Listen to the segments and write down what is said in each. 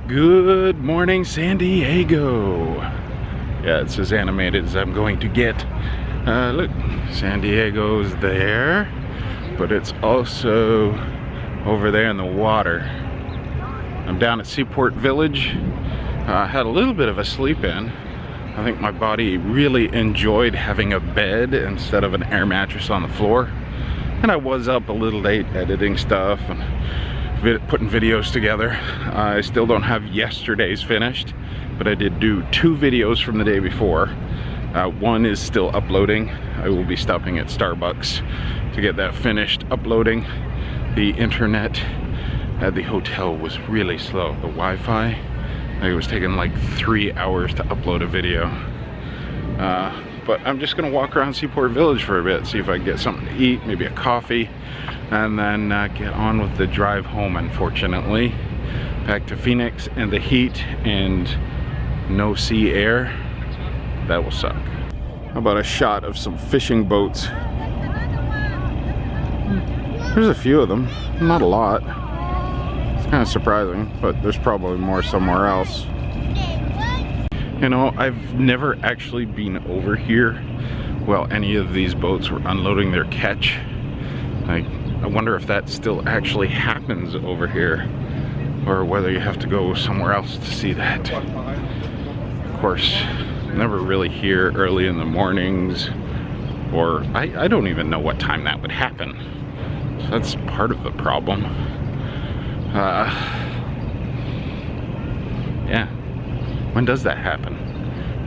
Good morning, San Diego. Yeah, it's as animated as I'm going to get. Look, San Diego's there, but it's also over there in the water. I'm down at Seaport Village. I had a little bit of a sleep in. I think my body really enjoyed having a bed instead of an air mattress on the floor. And I was up a little late editing stuff and putting videos together. I still don't have yesterday's finished, but I did do 2 videos from the day before. One is still uploading. I will be stopping at Starbucks to get that finished uploading. The internet at the hotel was really slow. The Wi-Fi, it was taking like 3 hours to upload a video. But I'm just gonna walk around Seaport Village for a bit, see if I can get something to eat, maybe a coffee, and then get on with the drive home, unfortunately. Back to Phoenix and the heat and no sea air. That will suck. How about a shot of some fishing boats? There's a few of them, not a lot. It's kind of surprising, but there's probably more somewhere else. You know, I've never actually been over here while any of these boats were unloading their catch. I wonder if that still actually happens over here, or whether you have to go somewhere else to see that. Of course, never really here early in the mornings, or I don't even know what time that would happen. So that's part of the problem. Yeah. When does that happen?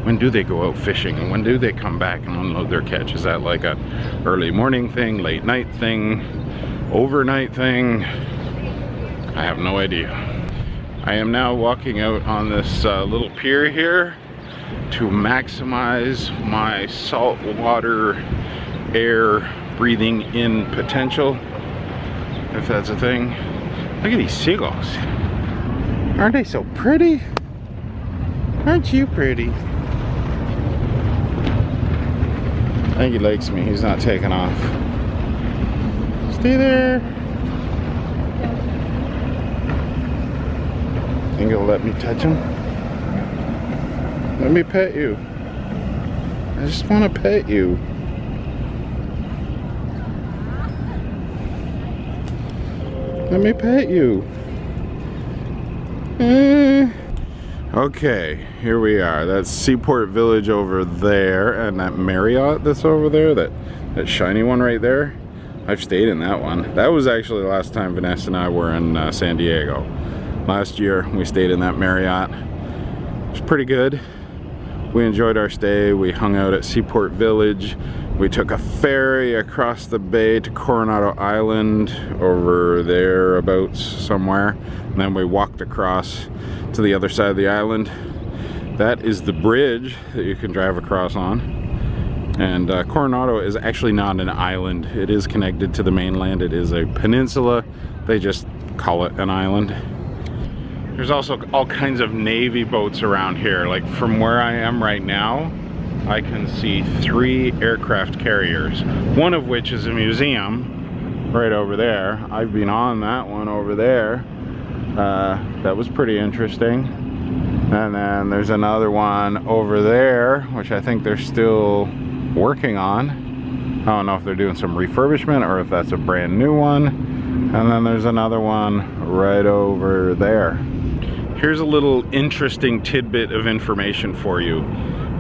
When do they go out fishing? And when do they come back and unload their catch? Is that like a early morning thing, late night thing, overnight thing? I have no idea. I am now walking out on this little pier here to maximize my saltwater air breathing in potential, if that's a thing. Look at these seagulls. Aren't they so pretty? Aren't you pretty? I think he likes me. He's not taking off. Stay there. Think he'll let me touch him? Let me pet you. I just want to pet you. Let me pet you. Okay, here we are. That's Seaport Village over there, and that Marriott that's over there, that shiny one right there. I've stayed in that one. That was actually the last time Vanessa and I were in San Diego. Last year, we stayed in that Marriott. It was pretty good. We enjoyed our stay. We hung out at Seaport Village. We took a ferry across the bay to Coronado Island, over thereabouts somewhere. And then we walked across to the other side of the island. That is the bridge that you can drive across on. And Coronado is actually not an island. It is connected to the mainland. It is a peninsula. They just call it an island. There's also all kinds of Navy boats around here. Like from where I am right now, I can see 3 aircraft carriers, one of which is a museum right over there. I've been on that one over there. That was pretty interesting. And then there's another one over there, which I think they're still working on. I don't know if they're doing some refurbishment or if that's a brand new one. And then there's another one right over there. Here's a little interesting tidbit of information for you.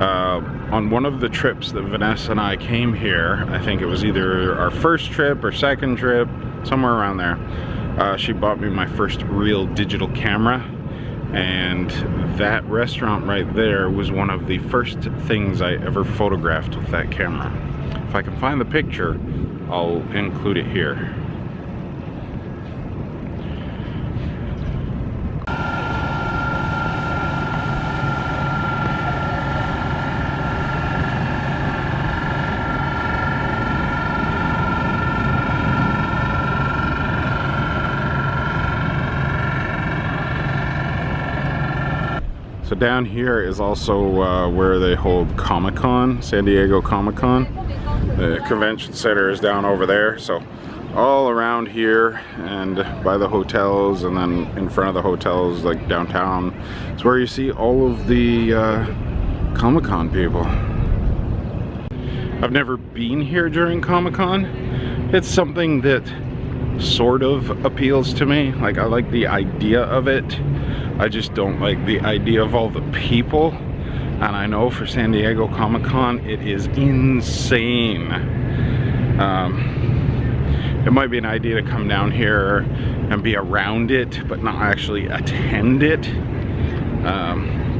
On one of the trips that Vanessa and I came here, I think it was either our first trip or second trip, somewhere around there, she bought me my first real digital camera, and that restaurant right there was one of the first things I ever photographed with that camera. If I can find the picture, I'll include it here. So down here is also where they hold Comic-Con, San Diego Comic-Con. The convention center is down over there, so all around here and by the hotels, and then in front of the hotels, like downtown, is where you see all of the Comic-Con people. I've never been here during Comic-Con. It's something that sort of appeals to me. Like, I like the idea of it. I just don't like the idea of all the people. And I know for San Diego Comic-Con, it is insane. It might be an idea to come down here and be around it, but not actually attend it.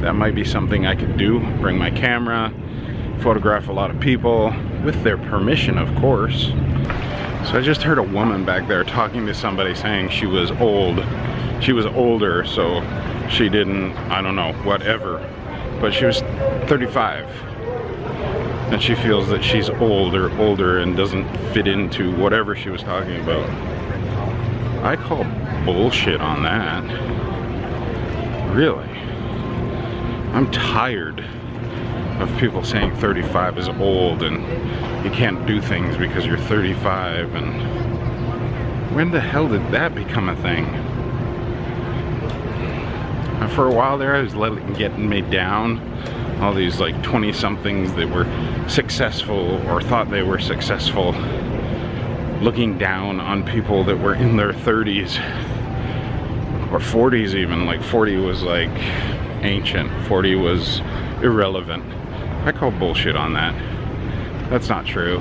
That might be something I could do. Bring my camera, photograph a lot of people, with their permission, of course. So I just heard a woman back there talking to somebody saying she was old. She was older, so she didn't, I don't know, whatever. But she was 35. And she feels that she's older and doesn't fit into whatever she was talking about. I call bullshit on that. Really. I'm tired of people saying 35 is old and you can't do things because you're 35, and when the hell did that become a thing? And for a while there, I was getting me down. All these like 20-somethings that were successful or thought they were successful, looking down on people that were in their 30s or 40s even. Like 40 was like ancient, 40 was irrelevant. I call bullshit on that. That's not true.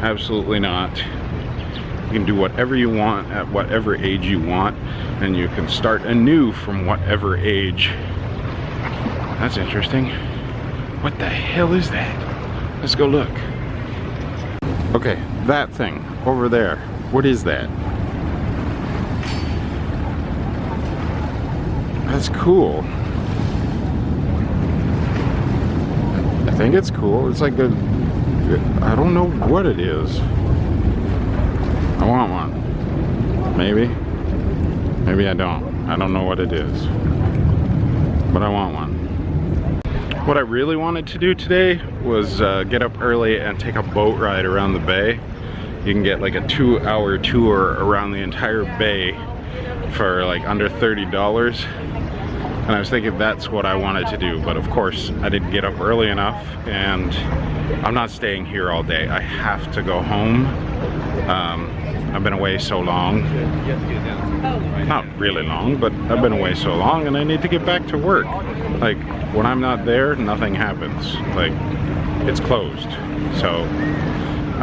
Absolutely not. You can do whatever you want at whatever age you want, and you can start anew from whatever age. That's interesting. What the hell is that? Let's go look. Okay, that thing over there. What is that? That's cool. I think it's cool. It's like a, I don't know what it is. I want one. Maybe. Maybe I don't. I don't know what it is. But I want one. What I really wanted to do today was get up early and take a boat ride around the bay. You can get like a 2-hour tour around the entire bay for like under $30. And I was thinking that's what I wanted to do, but of course I didn't get up early enough, and I'm not staying here all day. I have to go home. I've been away so long. Not really long, but I've been away so long, and I need to get back to work. Like, when I'm not there, nothing happens. Like, it's closed. So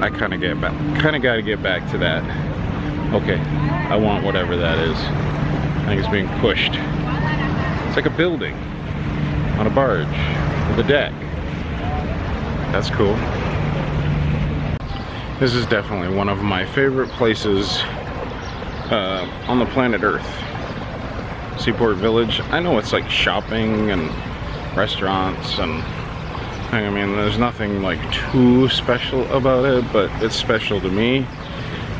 I kind of got to get back to that. Okay, I want whatever that is. I think it's being pushed. It's like a building on a barge with a deck. That's cool. This is definitely one of my favorite places on the planet Earth. Seaport Village. I know it's like shopping and restaurants, and I mean there's nothing like too special about it, but it's special to me.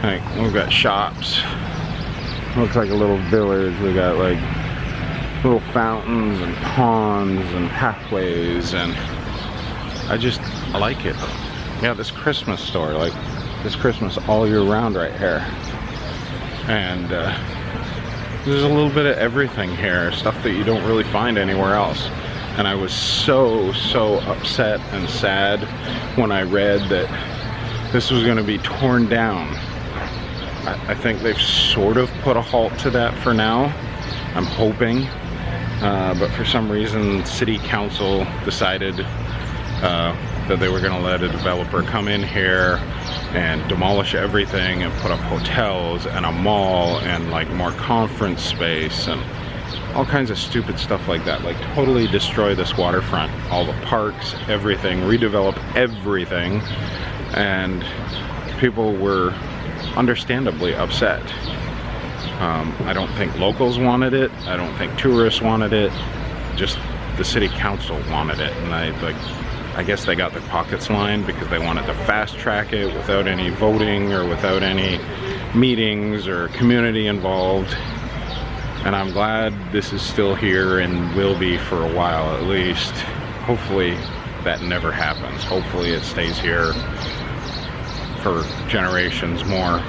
Like, we've got shops. Looks like a little village. We got like little fountains and ponds and pathways, and I like it. Yeah, this Christmas store, like this Christmas all year round right here. And there's a little bit of everything here, stuff that you don't really find anywhere else. And I was so upset and sad when I read that this was going to be torn down. I think they've sort of put a halt to that for now. I'm hoping. But for some reason, City Council decided that they were going to let a developer come in here and demolish everything and put up hotels and a mall and like more conference space and all kinds of stupid stuff like that. Like, totally destroy this waterfront, all the parks, everything, redevelop everything. And people were understandably upset. I don't think locals wanted it. I don't think tourists wanted it. Just the city council wanted it, and I guess they got their pockets lined because they wanted to fast track it without any voting or without any meetings or community involved. And I'm glad this is still here and will be for a while at least. Hopefully that never happens. Hopefully it stays here for generations more.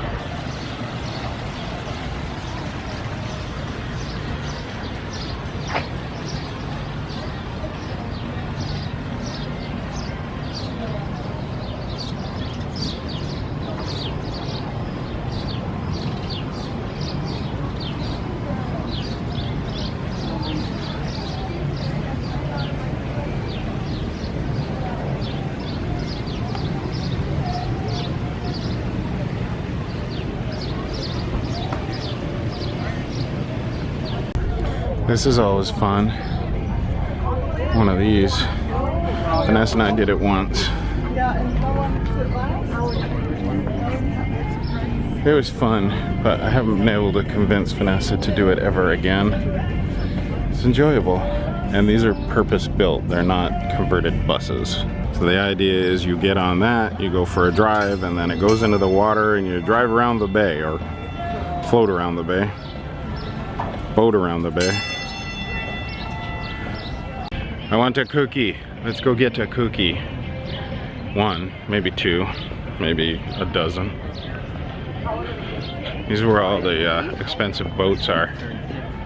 This is always fun. One of these. Vanessa and I did it once. It was fun, but I haven't been able to convince Vanessa to do it ever again. It's enjoyable. And these are purpose-built. They're not converted buses. So the idea is you get on that, you go for a drive, and then it goes into the water and you drive around the bay, or float around the bay, boat around the bay. I want a cookie. Let's go get a cookie. One, maybe two, maybe a dozen. These are where all the expensive boats are,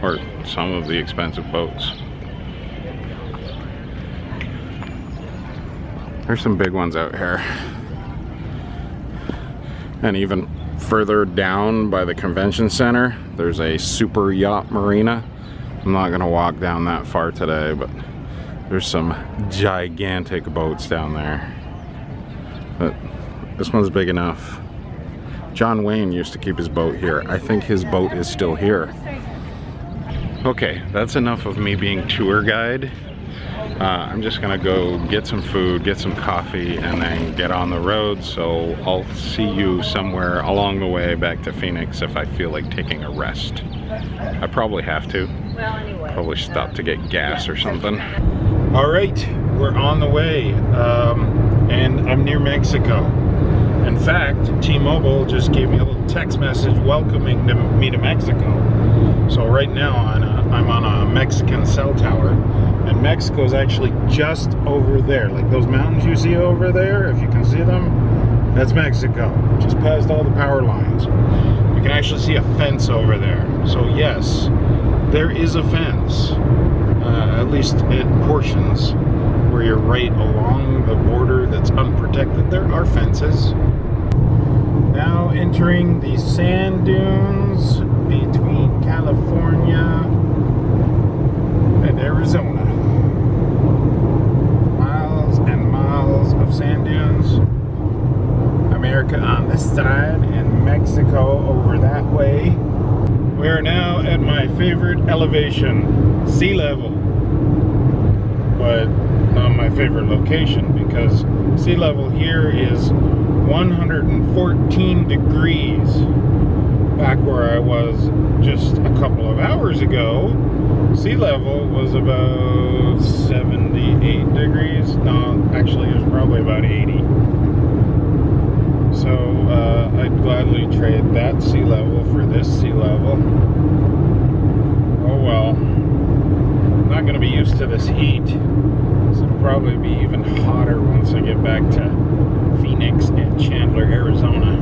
or some of the expensive boats. There's some big ones out here. And even further down by the convention center, there's a super yacht marina. I'm not gonna walk down that far today, but there's some gigantic boats down there. But this one's big enough. John Wayne used to keep his boat here. I think his boat is still here. Okay, that's enough of me being tour guide. I'm just gonna go get some food, get some coffee, and then get on the road. So I'll see you somewhere along the way back to Phoenix if I feel like taking a rest. I probably have to. Probably stop to get gas or something. All right, we're on the way, and I'm near Mexico. In fact, T-Mobile just gave me a little text message welcoming me to Mexico. So right now I'm on a Mexican cell tower, and Mexico is actually just over there. Like those mountains you see over there, if you can see them, that's Mexico. Just past all the power lines. You can actually see a fence over there. So yes, there is a fence, at least in portions where you're right along the border that's unprotected. There are fences. Now entering the sand dunes between California and Arizona. Miles and miles of sand dunes. America on this side and Mexico over that way. We are now at my favorite elevation, sea level. But not my favorite location, because sea level here is 114 degrees. Back where I was just a couple of hours ago, sea level was about 78 degrees. No, actually it was probably about 80. So I'd gladly trade that sea level for this sea level. Oh well. I'm not going to be used to this heat. So it'll probably be even hotter once I get back to Phoenix and Chandler, Arizona.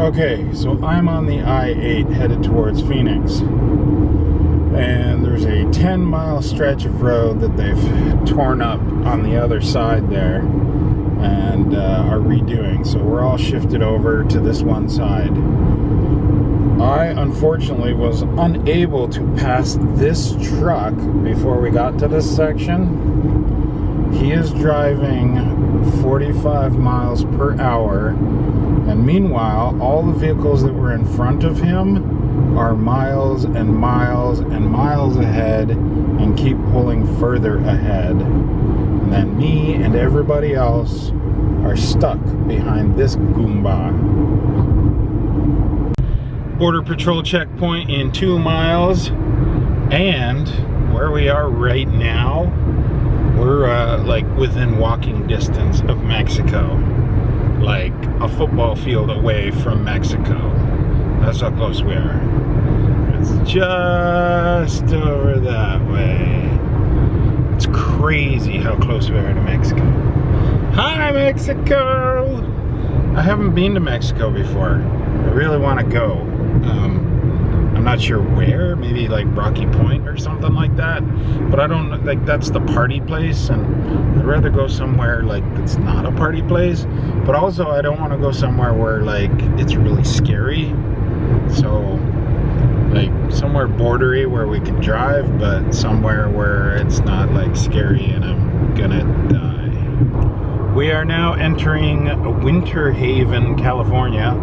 Okay, so I'm on the I-8 headed towards Phoenix. And there's a 10-mile stretch of road that they've torn up on the other side there and are redoing. So we're all shifted over to this one side. I unfortunately was unable to pass this truck before we got to this section. He is driving 45 miles per hour, and meanwhile all the vehicles that were in front of him are miles and miles and miles ahead and keep pulling further ahead. And then me and everybody else are stuck behind this Goomba. Border Patrol checkpoint in 2 miles, and where we are right now, we're like within walking distance of Mexico, like a football field away from Mexico. That's how close we are. It's just over that way. It's crazy how close we are to Mexico. Hi, Mexico! I haven't been to Mexico before. I really want to go. I'm not sure where, maybe like Rocky Point or something like that, but I don't, like, that's the party place, and I'd rather go somewhere like that's not a party place, but also I don't want to go somewhere where like it's really scary. So like somewhere bordery where we can drive, but somewhere where it's not like scary and I'm gonna die. We are now entering Winter Haven, California.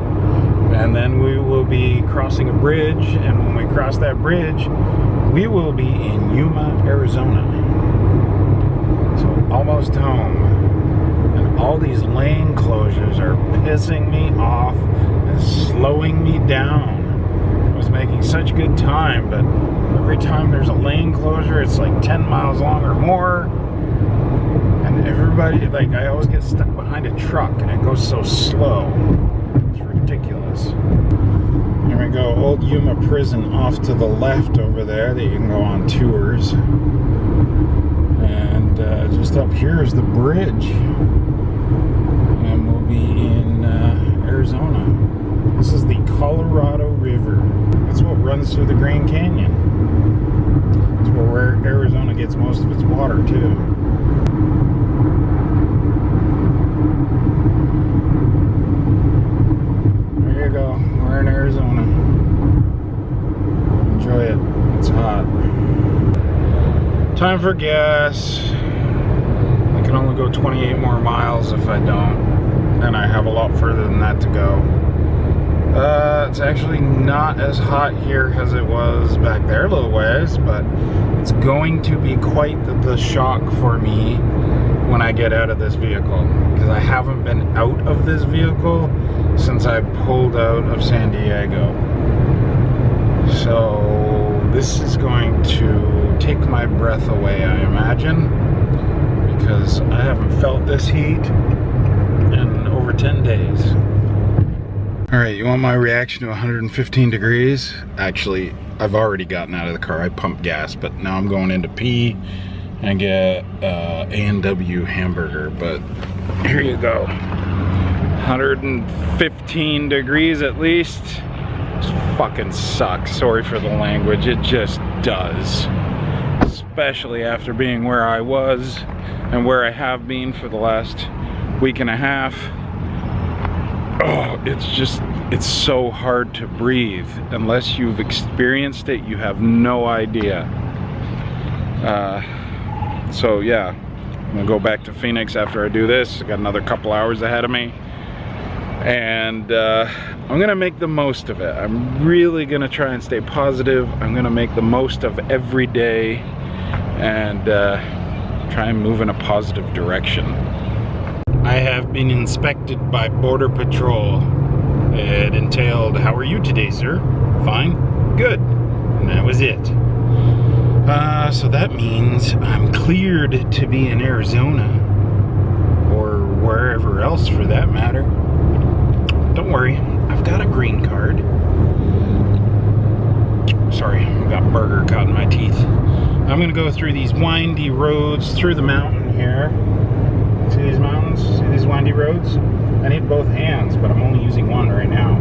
And then we will be crossing a bridge, and when we cross that bridge, We will be in Yuma, Arizona. So almost home. And all these lane closures are pissing me off and slowing me down. I was making such good time, but every time there's a lane closure, it's like 10 miles long or more. And everybody, like, I always get stuck behind a truck and it goes so slow. It's ridiculous. Here we go, old Yuma prison off to the left over there that you can go on tours. And just up here is the bridge. And we'll be in Arizona. This is the Colorado River. That's what runs through the Grand Canyon. It's where Arizona gets most of its water too. There you go, we're in Arizona. Enjoy it, it's hot. Time for gas. I can only go 28 more miles if I don't. And I have a lot further than that to go. It's actually not as hot here as it was back there a little ways, but it's going to be quite the shock for me when I get out of this vehicle, because I haven't been out of this vehicle since I pulled out of San Diego. So this is going to take my breath away, I imagine, because I haven't felt this heat in over 10 days. Alright, you want my reaction to 115 degrees? Actually, I've already gotten out of the car. I pumped gas, but now I'm going in to pee and get A&W hamburger. But here you go. 115 degrees at least. This fucking sucks. Sorry for the language. It just does. Especially after being where I was and where I have been for the last week and a half. Oh, it's so hard to breathe. Unless you've experienced it, you have no idea. So yeah, I'm gonna go back to Phoenix after I do this. I got another couple hours ahead of me. And I'm gonna make the most of it. I'm really gonna try and stay positive. I'm gonna make the most of every day and try and move in a positive direction. I have been inspected by Border Patrol. It entailed, "How are you today, sir?" "Fine." "Good." And that was it. So that means I'm cleared to be in Arizona, or wherever else for that matter. Don't worry, I've got a green card. Sorry, I've got burger caught in my teeth. I'm gonna go through these windy roads through the mountain here. See these mountains? See these windy roads? I need both hands, but I'm only using one right now.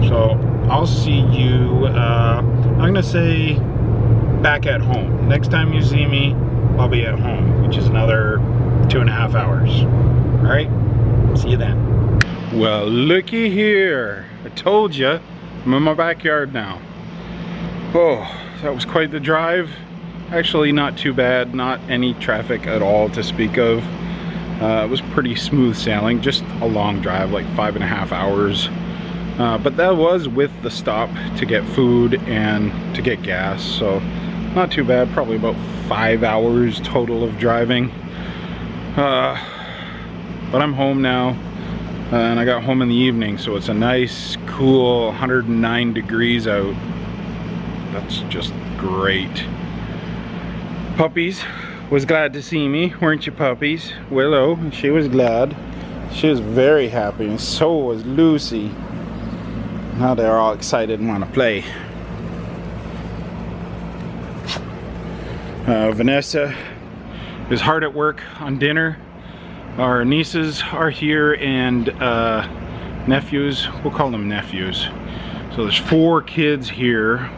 So I'll see you, I'm gonna say back at home. Next time you see me, I'll be at home, which is another 2.5 hours. All right, see you then. Well, looky here. I told you, I'm in my backyard now. Oh, that was quite the drive. Actually, not too bad, not any traffic at all to speak of. It was pretty smooth sailing, just a long drive, like 5.5 hours. But that was with the stop to get food and to get gas, so not too bad. Probably about 5 hours total of driving. But I'm home now, and I got home in the evening, so it's a nice, cool 109 degrees out. That's just great. Puppies was glad to see me, weren't you, puppies? Willow, she was glad. She was very happy, and so was Lucy. Now they're all excited and want to play. Vanessa is hard at work on dinner. Our nieces are here, and nephews, we'll call them nephews. So there's 4 kids here,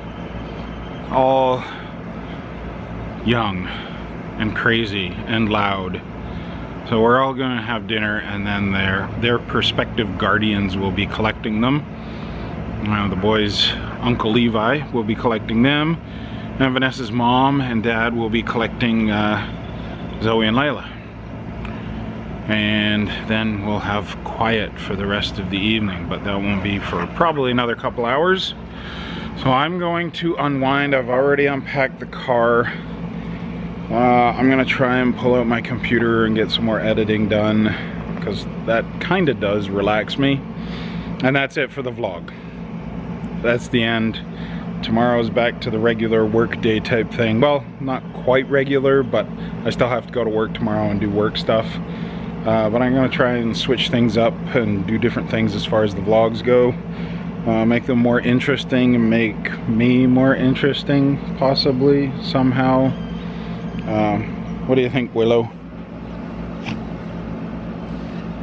all young and crazy and loud. So we're all gonna have dinner, and then their prospective guardians will be collecting them. The boys' Uncle Levi will be collecting them, and Vanessa's mom and dad will be collecting Zoe and Layla. And then we'll have quiet for the rest of the evening, but that won't be for probably another couple hours. So I'm going to unwind. I've already unpacked the car. I'm gonna try and pull out my computer and get some more editing done, because that kind of does relax me. And that's it for the vlog. That's the end. Tomorrow's back to the regular work day type thing. Well, not quite regular, but I still have to go to work tomorrow and do work stuff. But I'm gonna try and switch things up and do different things as far as the vlogs go. Make them more interesting and make me more interesting, possibly, somehow. What do you think, Willow?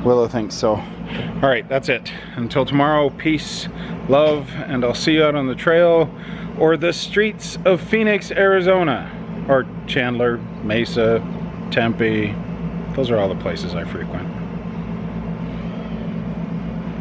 Willow thinks so. All right, that's it. Until tomorrow, peace, love, and I'll see you out on the trail or the streets of Phoenix, Arizona, or Chandler, Mesa, Tempe. Those are all the places I frequent.